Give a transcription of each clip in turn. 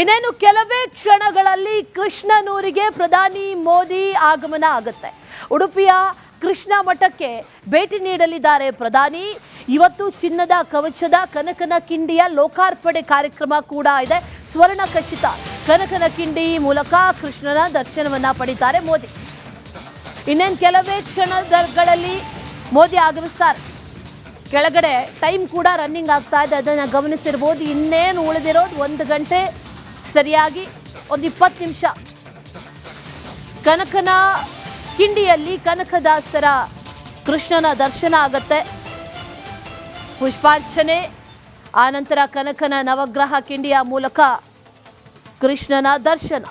ಇನ್ನೇನು ಕೆಲವೇ ಕ್ಷಣಗಳಲ್ಲಿ ಕೃಷ್ಣನೂರಿಗೆ ಪ್ರಧಾನಿ ಮೋದಿ ಆಗಮನ ಆಗುತ್ತೆ. ಉಡುಪಿಯ ಕೃಷ್ಣ ಮಠಕ್ಕೆ ಭೇಟಿ ನೀಡಲಿದ್ದಾರೆ ಪ್ರಧಾನಿ. ಇವತ್ತು ಚಿನ್ನದ ಕವಚದ ಕನಕನ ಕಿಂಡಿಯ ಲೋಕಾರ್ಪಣೆ ಕಾರ್ಯಕ್ರಮ ಕೂಡ ಇದೆ. ಸ್ವರ್ಣ ಖಚಿತ ಕನಕನ ಕಿಂಡಿ ಮೂಲಕ ಕೃಷ್ಣನ ದರ್ಶನವನ್ನ ಪಡಿತಾರೆ ಮೋದಿ. ಇನ್ನೇನು ಕೆಲವೇ ಕ್ಷಣಗಳಲ್ಲಿ ಮೋದಿ ಆಗಮಿಸ್ತಾರೆ. ಕೆಳಗಡೆ ಟೈಮ್ ಕೂಡ ರನ್ನಿಂಗ್ ಆಗ್ತಾ ಇದೆ, ಅದನ್ನು ಗಮನಿಸಿರ್ಬೋದು. ಇನ್ನೇನು ಉಳಿದಿರೋದು 1 ಗಂಟೆ ಸರಿಯಾಗಿ 20 ನಿಮಿಷ. ಕನಕನ ಕಿಂಡಿಯಲ್ಲಿ ಕನಕದಾಸರ ಕೃಷ್ಣನ ದರ್ಶನ ಆಗತ್ತೆ. ಪುಷ್ಪಾರ್ಚನೆ, ಆನಂತರ ಕನಕನ ನವಗ್ರಹ ಕಿಂಡಿಯ ಮೂಲಕ ಕೃಷ್ಣನ ದರ್ಶನ.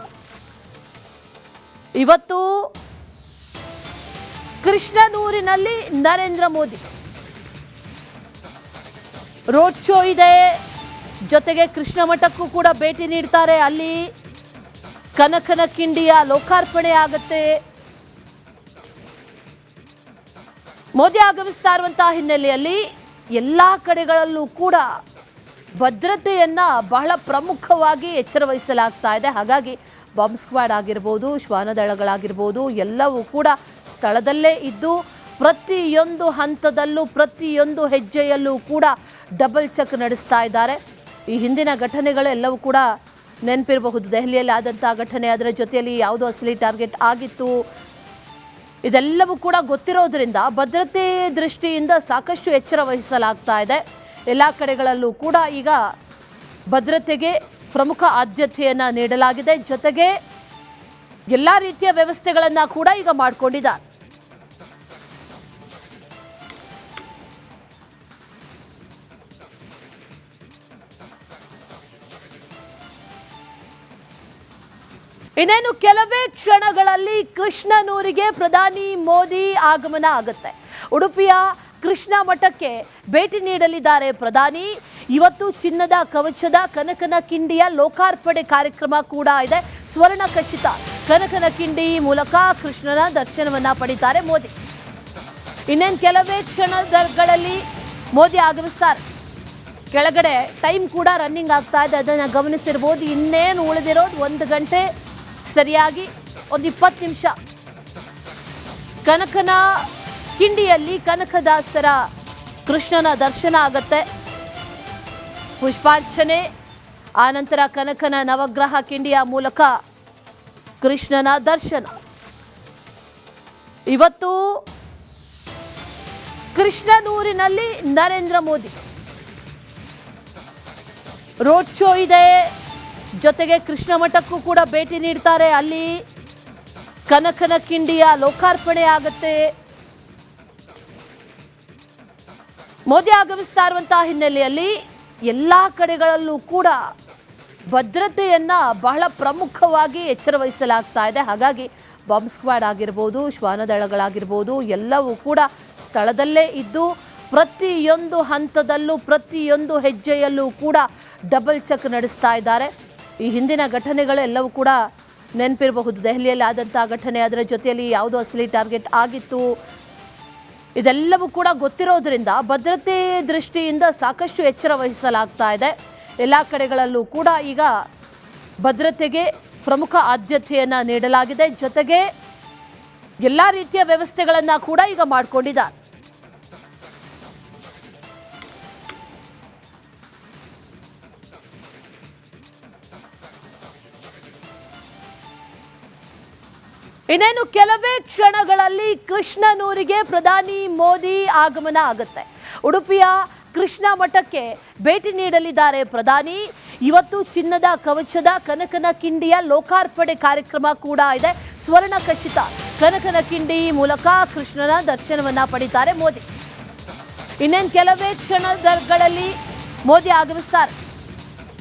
ಇವತ್ತು ಕೃಷ್ಣನೂರಿನಲ್ಲಿ ನರೇಂದ್ರ ಮೋದಿ ರೋಡ್ ಶೋ ಇದೆ. ಜೊತೆಗೆ ಕೃಷ್ಣ ಮಠಕ್ಕೂ ಕೂಡ ಭೇಟಿ ನೀಡ್ತಾರೆ. ಅಲ್ಲಿ ಕನಕನ ಕಿಂಡಿಯ ಲೋಕಾರ್ಪಣೆ ಆಗುತ್ತೆ. ಮೋದಿ ಆಗಮಿಸ್ತಾ ಇರುವಂತಹ ಹಿನ್ನೆಲೆಯಲ್ಲಿ ಎಲ್ಲಾ ಕಡೆಗಳಲ್ಲೂ ಕೂಡ ಭದ್ರತೆಯನ್ನ ಬಹಳ ಪ್ರಮುಖವಾಗಿ ಎಚ್ಚರ ವಹಿಸಲಾಗ್ತಾ ಇದೆ. ಹಾಗಾಗಿ ಬಾಂಬ್ ಸ್ಕ್ವಾಡ್ ಆಗಿರ್ಬೋದು, ಶ್ವಾನದಳಗಳಾಗಿರ್ಬೋದು, ಎಲ್ಲವೂ ಕೂಡ ಸ್ಥಳದಲ್ಲೇ ಇದ್ದು ಪ್ರತಿಯೊಂದು ಹಂತದಲ್ಲೂ ಪ್ರತಿಯೊಂದು ಹೆಜ್ಜೆಯಲ್ಲೂ ಕೂಡ ಡಬಲ್ ಚೆಕ್ ನಡೆಸ್ತಾ ಇದ್ದಾರೆ. ಈ ಹಿಂದಿನ ಘಟನೆಗಳೆಲ್ಲವೂ ಕೂಡ ನೆನಪಿರಬಹುದು. ದೆಹಲಿಯಲ್ಲಿ ಆದಂತಹ ಘಟನೆ, ಅದರ ಜೊತೆಯಲ್ಲಿ ಯಾವುದೋ ಅಸಲಿ ಟಾರ್ಗೆಟ್ ಆಗಿತ್ತು, ಇದೆಲ್ಲವೂ ಕೂಡ ಗೊತ್ತಿರೋದ್ರಿಂದ ಭದ್ರತೆ ದೃಷ್ಟಿಯಿಂದ ಸಾಕಷ್ಟು ಎಚ್ಚರ ವಹಿಸಲಾಗ್ತಾ ಇದೆ. ಎಲ್ಲ ಕಡೆಗಳಲ್ಲೂ ಕೂಡ ಈಗ ಭದ್ರತೆಗೆ ಪ್ರಮುಖ ಆದ್ಯತೆಯನ್ನು ನೀಡಲಾಗಿದೆ. ಜೊತೆಗೆ ಎಲ್ಲ ರೀತಿಯ ವ್ಯವಸ್ಥೆಗಳನ್ನು ಕೂಡ ಈಗ ಮಾಡಿಕೊಂಡಿದ್ದಾರೆ. ಇನ್ನೇನು ಕೆಲವೇ ಕ್ಷಣಗಳಲ್ಲಿ ಕೃಷ್ಣನೂರಿಗೆ ಪ್ರಧಾನಿ ಮೋದಿ ಆಗಮನ ಆಗುತ್ತೆ. ಉಡುಪಿಯ ಕೃಷ್ಣ ಮಠಕ್ಕೆ ಭೇಟಿ ನೀಡಲಿದ್ದಾರೆ ಪ್ರಧಾನಿ. ಇವತ್ತು ಚಿನ್ನದ ಕವಚದ ಕನಕನ ಕಿಂಡಿಯ ಲೋಕಾರ್ಪಣೆ ಕಾರ್ಯಕ್ರಮ ಕೂಡ ಇದೆ. ಸ್ವರ್ಣ ಖಚಿತ ಕನಕನ ಕಿಂಡಿ ಮೂಲಕ ಕೃಷ್ಣನ ದರ್ಶನವನ್ನ ಪಡಿತಾರೆ ಮೋದಿ. ಇನ್ನೇನು ಕೆಲವೇ ಕ್ಷಣಗಳಲ್ಲಿ ಮೋದಿ ಆಗಮಿಸ್ತಾರೆ. ಕೆಳಗಡೆ ಟೈಮ್ ಕೂಡ ರನ್ನಿಂಗ್ ಆಗ್ತಾ ಇದೆ, ಅದನ್ನು ಗಮನಿಸಿರ್ಬೋದು. ಇನ್ನೇನು ಉಳಿದಿರೋದು 1 ಗಂಟೆ ಸರಿಯಾಗಿ 20 ನಿಮಿಷ. ಕನಕನ ಕಿಂಡಿಯಲ್ಲಿ ಕನಕದಾಸರ ಕೃಷ್ಣನ ದರ್ಶನ ಆಗತ್ತೆ. ಪುಷ್ಪಾರ್ಚನೆ, ಆನಂತರ ಕನಕನ ನವಗ್ರಹ ಕಿಂಡಿಯ ಮೂಲಕ ಕೃಷ್ಣನ ದರ್ಶನ. ಇವತ್ತು ಕೃಷ್ಣನೂರಿನಲ್ಲಿ ನರೇಂದ್ರ ಮೋದಿ ರೋಡ್ ಶೋ ಇದೆ. ಜೊತೆಗೆ ಕೃಷ್ಣ ಮಠಕ್ಕೂ ಕೂಡ ಭೇಟಿ ನೀಡ್ತಾರೆ. ಅಲ್ಲಿ ಕನಕನ ಕಿಂಡಿಯ ಲೋಕಾರ್ಪಣೆ ಆಗುತ್ತೆ. ಮೋದಿ ಆಗಮಿಸ್ತಾ ಇರುವಂತಹ ಹಿನ್ನೆಲೆಯಲ್ಲಿ ಎಲ್ಲ ಕಡೆಗಳಲ್ಲೂ ಕೂಡ ಭದ್ರತೆಯನ್ನ ಬಹಳ ಪ್ರಮುಖವಾಗಿ ಎಚ್ಚರ ವಹಿಸಲಾಗ್ತಾ ಇದೆ. ಹಾಗಾಗಿ ಬಾಂಬ್ ಸ್ಕ್ವಾಡ್ ಆಗಿರ್ಬೋದು, ಶ್ವಾನದಳಗಳಾಗಿರ್ಬೋದು, ಎಲ್ಲವೂ ಕೂಡ ಸ್ಥಳದಲ್ಲೇ ಇದ್ದು ಪ್ರತಿಯೊಂದು ಹಂತದಲ್ಲೂ ಪ್ರತಿಯೊಂದು ಹೆಜ್ಜೆಯಲ್ಲೂ ಕೂಡ ಡಬಲ್ ಚೆಕ್ ನಡೆಸ್ತಾ ಇದ್ದಾರೆ. ಈ ಹಿಂದಿನ ಘಟನೆಗಳೆಲ್ಲವೂ ಕೂಡ ನೆನಪಿರಬಹುದು. ದೆಹಲಿಯಲ್ಲಿ ಆದಂತಹ ಘಟನೆ, ಅದರ ಜೊತೆಯಲ್ಲಿ ಯಾವುದೋ ಅಸಲಿ ಟಾರ್ಗೆಟ್ ಆಗಿತ್ತು, ಇದೆಲ್ಲವೂ ಕೂಡ ಗೊತ್ತಿರೋದ್ರಿಂದ ಭದ್ರತೆ ದೃಷ್ಟಿಯಿಂದ ಸಾಕಷ್ಟು ಎಚ್ಚರ ವಹಿಸಲಾಗ್ತಾ ಇದೆ. ಎಲ್ಲ ಕಡೆಗಳಲ್ಲೂ ಕೂಡ ಈಗ ಭದ್ರತೆಗೆ ಪ್ರಮುಖ ಆದ್ಯತೆಯನ್ನು ನೀಡಲಾಗಿದೆ. ಜೊತೆಗೆ ಎಲ್ಲ ರೀತಿಯ ವ್ಯವಸ್ಥೆಗಳನ್ನು ಕೂಡ ಈಗ ಮಾಡಿಕೊಂಡಿದ್ದಾರೆ. ಇನ್ನೇನು ಕೆಲವೇ ಕ್ಷಣಗಳಲ್ಲಿ ಕೃಷ್ಣನೂರಿಗೆ ಪ್ರಧಾನಿ ಮೋದಿ ಆಗಮನ ಆಗುತ್ತೆ. ಉಡುಪಿಯ ಕೃಷ್ಣ ಮಠಕ್ಕೆ ಭೇಟಿ ನೀಡಲಿದ್ದಾರೆ ಪ್ರಧಾನಿ. ಇವತ್ತು ಚಿನ್ನದ ಕವಚದ ಕನಕನ ಕಿಂಡಿಯ ಲೋಕಾರ್ಪಣೆ ಕಾರ್ಯಕ್ರಮ ಕೂಡ ಇದೆ. ಸ್ವರ್ಣ ಖಚಿತ ಕನಕನ ಕಿಂಡಿ ಮೂಲಕ ಕೃಷ್ಣನ ದರ್ಶನವನ್ನ ಪಡಿತಾರೆ ಮೋದಿ. ಇನ್ನೇನು ಕೆಲವೇ ಕ್ಷಣಗಳಲ್ಲಿ ಮೋದಿ ಆಗಮಿಸ್ತಾರೆ.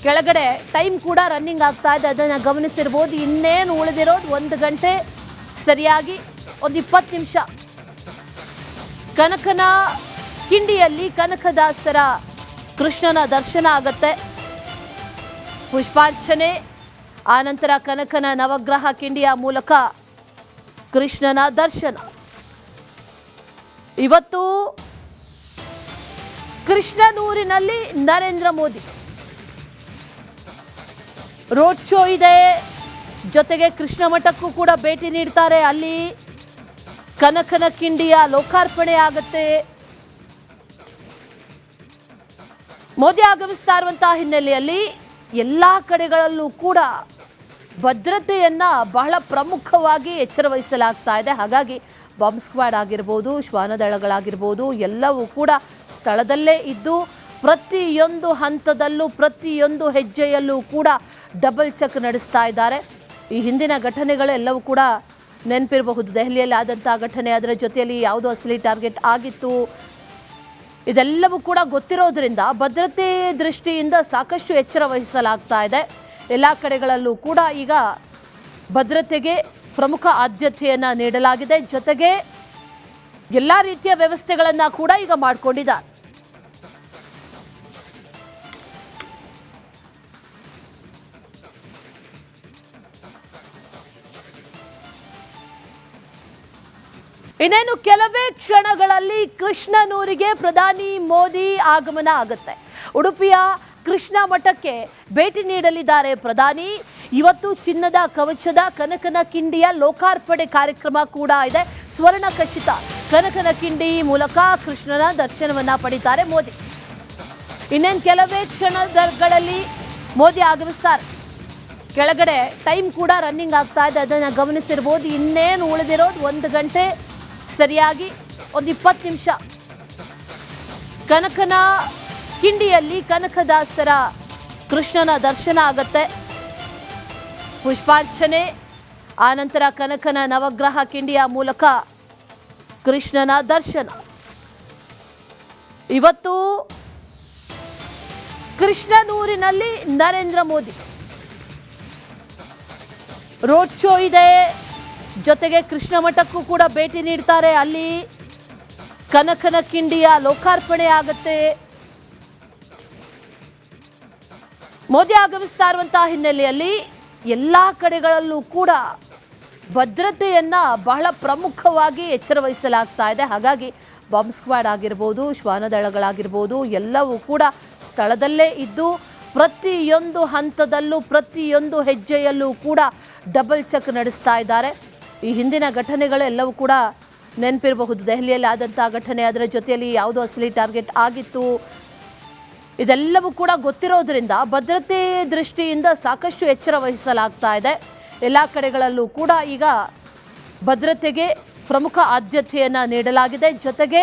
ಕೆಳಗಡೆ ಟೈಮ್ ಕೂಡ ರನ್ನಿಂಗ್ ಆಗ್ತಾ ಇದೆ, ಅದನ್ನು ಗಮನಿಸಿರ್ಬೋದು. ಇನ್ನೇನು ಉಳಿದಿರೋದು 1 ಗಂಟೆ ಸರಿಯಾಗಿ 20 ನಿಮಿಷ. ಕನಕನ ಕಿಂಡಿಯಲ್ಲಿ ಕನಕದಾಸರ ಕೃಷ್ಣನ ದರ್ಶನ ಆಗತ್ತೆ. ಪುಷ್ಪಾರ್ಚನೆ, ಆನಂತರ ಕನಕನ ನವಗ್ರಹ ಕಿಂಡಿಯ ಮೂಲಕ ಕೃಷ್ಣನ ದರ್ಶನ. ಇವತ್ತು ಕೃಷ್ಣನೂರಿನಲ್ಲಿ ನರೇಂದ್ರ ಮೋದಿ ರೋಡ್ ಶೋ ಇದೆ, ಜೊತೆಗೆ ಕೃಷ್ಣ ಮಠಕ್ಕೂ ಕೂಡ ಭೇಟಿ ನೀಡ್ತಾರೆ. ಅಲ್ಲಿ ಕನಕನ ಕಿಂಡಿಯ ಲೋಕಾರ್ಪಣೆ ಆಗುತ್ತೆ. ಮೋದಿ ಆಗಮಿಸ್ತಾ ಇರುವಂತಹ ಹಿನ್ನೆಲೆಯಲ್ಲಿ ಎಲ್ಲ ಕಡೆಗಳಲ್ಲೂ ಕೂಡ ಭದ್ರತೆಯನ್ನ ಬಹಳ ಪ್ರಮುಖವಾಗಿ ಎಚ್ಚರ ವಹಿಸಲಾಗ್ತಾ ಇದೆ. ಹಾಗಾಗಿ ಬಾಂಬ್ ಸ್ಕ್ವಾಡ್ ಆಗಿರ್ಬೋದು, ಶ್ವಾನದಳಗಳಾಗಿರ್ಬೋದು ಎಲ್ಲವೂ ಕೂಡ ಸ್ಥಳದಲ್ಲೇ ಇದ್ದು ಪ್ರತಿಯೊಂದು ಹಂತದಲ್ಲೂ ಪ್ರತಿಯೊಂದು ಹೆಜ್ಜೆಯಲ್ಲೂ ಕೂಡ ಡಬಲ್ ಚೆಕ್ ನಡೆಸ್ತಾ ಇದ್ದಾರೆ. ಈ ಹಿಂದಿನ ಘಟನೆಗಳೆಲ್ಲವೂ ಕೂಡ ನೆನಪಿರಬಹುದು. ದೆಹಲಿಯಲ್ಲಿ ಆದಂತಹ ಘಟನೆ, ಅದರ ಜೊತೆಯಲ್ಲಿ ಯಾವುದೋ ಅಸಲಿ ಟಾರ್ಗೆಟ್ ಆಗಿತ್ತು, ಇದೆಲ್ಲವೂ ಕೂಡ ಗೊತ್ತಿರೋದ್ರಿಂದ ಭದ್ರತೆ ದೃಷ್ಟಿಯಿಂದ ಸಾಕಷ್ಟು ಎಚ್ಚರ ವಹಿಸಲಾಗ್ತಾ ಇದೆ. ಎಲ್ಲ ಕಡೆಗಳಲ್ಲೂ ಕೂಡ ಈಗ ಭದ್ರತೆಗೆ ಪ್ರಮುಖ ಆದ್ಯತೆಯನ್ನು ನೀಡಲಾಗಿದೆ. ಜೊತೆಗೆ ಎಲ್ಲ ರೀತಿಯ ವ್ಯವಸ್ಥೆಗಳನ್ನು ಕೂಡ ಈಗ ಮಾಡಿಕೊಂಡಿದ್ದಾರೆ. ಇನ್ನೇನು ಕೆಲವೇ ಕ್ಷಣಗಳಲ್ಲಿ ಕೃಷ್ಣನೂರಿಗೆ ಪ್ರಧಾನಿ ಮೋದಿ ಆಗಮನ ಆಗುತ್ತೆ. ಉಡುಪಿಯ ಕೃಷ್ಣ ಮಠಕ್ಕೆ ಭೇಟಿ ನೀಡಲಿದ್ದಾರೆ ಪ್ರಧಾನಿ. ಇವತ್ತು ಚಿನ್ನದ ಕವಚದ ಕನಕನ ಕಿಂಡಿಯ ಲೋಕಾರ್ಪಣೆ ಕಾರ್ಯಕ್ರಮ ಕೂಡ ಇದೆ. ಸ್ವರ್ಣ ಖಚಿತ ಕನಕನ ಕಿಂಡಿ ಮೂಲಕ ಕೃಷ್ಣನ ದರ್ಶನವನ್ನ ಪಡಿತಾರೆ ಮೋದಿ. ಇನ್ನೇನು ಕೆಲವೇ ಕ್ಷಣಗಳಲ್ಲಿ ಮೋದಿ ಆಗಮಿಸ್ತಾರೆ. ಕೆಳಗಡೆ ಟೈಮ್ ಕೂಡ ರನ್ನಿಂಗ್ ಆಗ್ತಾ ಇದೆ, ಅದನ್ನು ಗಮನಿಸಿರ್ಬೋದು. ಇನ್ನೇನು ಉಳಿದಿರೋದು 1 ಗಂಟೆ ಸರಿಯಾಗಿ ಒಂದು 20 ನಿಮಿಷ. ಕನಕನ ಕಿಂಡಿಯಲ್ಲಿ ಕನಕದಾಸರ ಕೃಷ್ಣನ ದರ್ಶನ ಆಗತ್ತೆ. ಪುಷ್ಪಾರ್ಚನೆ, ಆನಂತರ ಕನಕನ ನವಗ್ರಹ ಕಿಂಡಿಯ ಮೂಲಕ ಕೃಷ್ಣನ ದರ್ಶನ. ಇವತ್ತು ಕೃಷ್ಣನೂರಿನಲ್ಲಿ ನರೇಂದ್ರ ಮೋದಿ ರೋಡ್ ಶೋ ಇದೆ, ಜೊತೆಗೆ ಕೃಷ್ಣ ಮಠಕ್ಕೂ ಕೂಡ ಭೇಟಿ ನೀಡ್ತಾರೆ. ಅಲ್ಲಿ ಕನಕನ ಕಿಂಡಿಯ ಲೋಕಾರ್ಪಣೆ ಆಗುತ್ತೆ. ಮೋದಿ ಆಗಮಿಸ್ತಾ ಇರುವಂತಹ ಹಿನ್ನೆಲೆಯಲ್ಲಿ ಎಲ್ಲ ಕಡೆಗಳಲ್ಲೂ ಕೂಡ ಭದ್ರತೆಯನ್ನ ಬಹಳ ಪ್ರಮುಖವಾಗಿ ಎಚ್ಚರ ವಹಿಸಲಾಗ್ತಾ ಇದೆ. ಹಾಗಾಗಿ ಬಾಂಬ್ ಸ್ಕ್ವಾಡ್ ಆಗಿರ್ಬೋದು, ಶ್ವಾನದಳಗಳಾಗಿರ್ಬೋದು ಎಲ್ಲವೂ ಕೂಡ ಸ್ಥಳದಲ್ಲೇ ಇದ್ದು ಪ್ರತಿಯೊಂದು ಹಂತದಲ್ಲೂ ಪ್ರತಿಯೊಂದು ಹೆಜ್ಜೆಯಲ್ಲೂ ಕೂಡ ಡಬಲ್ ಚೆಕ್ ನಡೆಸ್ತಾ ಇದ್ದಾರೆ. ಈ ಹಿಂದಿನ ಘಟನೆಗಳೆಲ್ಲವೂ ಕೂಡ ನೆನಪಿರಬಹುದು. ದೆಹಲಿಯಲ್ಲಿ ಆದಂತಹ ಘಟನೆ, ಅದರ ಜೊತೆಯಲ್ಲಿ ಯಾವುದೋ ಅಸಲಿ ಟಾರ್ಗೆಟ್ ಆಗಿತ್ತು, ಇದೆಲ್ಲವೂ ಕೂಡ ಗೊತ್ತಿರೋದ್ರಿಂದ ಭದ್ರತೆ ದೃಷ್ಟಿಯಿಂದ ಸಾಕಷ್ಟು ಎಚ್ಚರ ವಹಿಸಲಾಗ್ತಾ ಇದೆ. ಎಲ್ಲ ಕಡೆಗಳಲ್ಲೂ ಕೂಡ ಈಗ ಭದ್ರತೆಗೆ ಪ್ರಮುಖ ಆದ್ಯತೆಯನ್ನು ನೀಡಲಾಗಿದೆ. ಜೊತೆಗೆ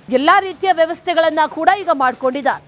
ಎಲ್ಲ ರೀತಿಯ ವ್ಯವಸ್ಥೆಗಳನ್ನು ಕೂಡ ಈಗ ಮಾಡಿಕೊಂಡಿದ್ದಾರೆ.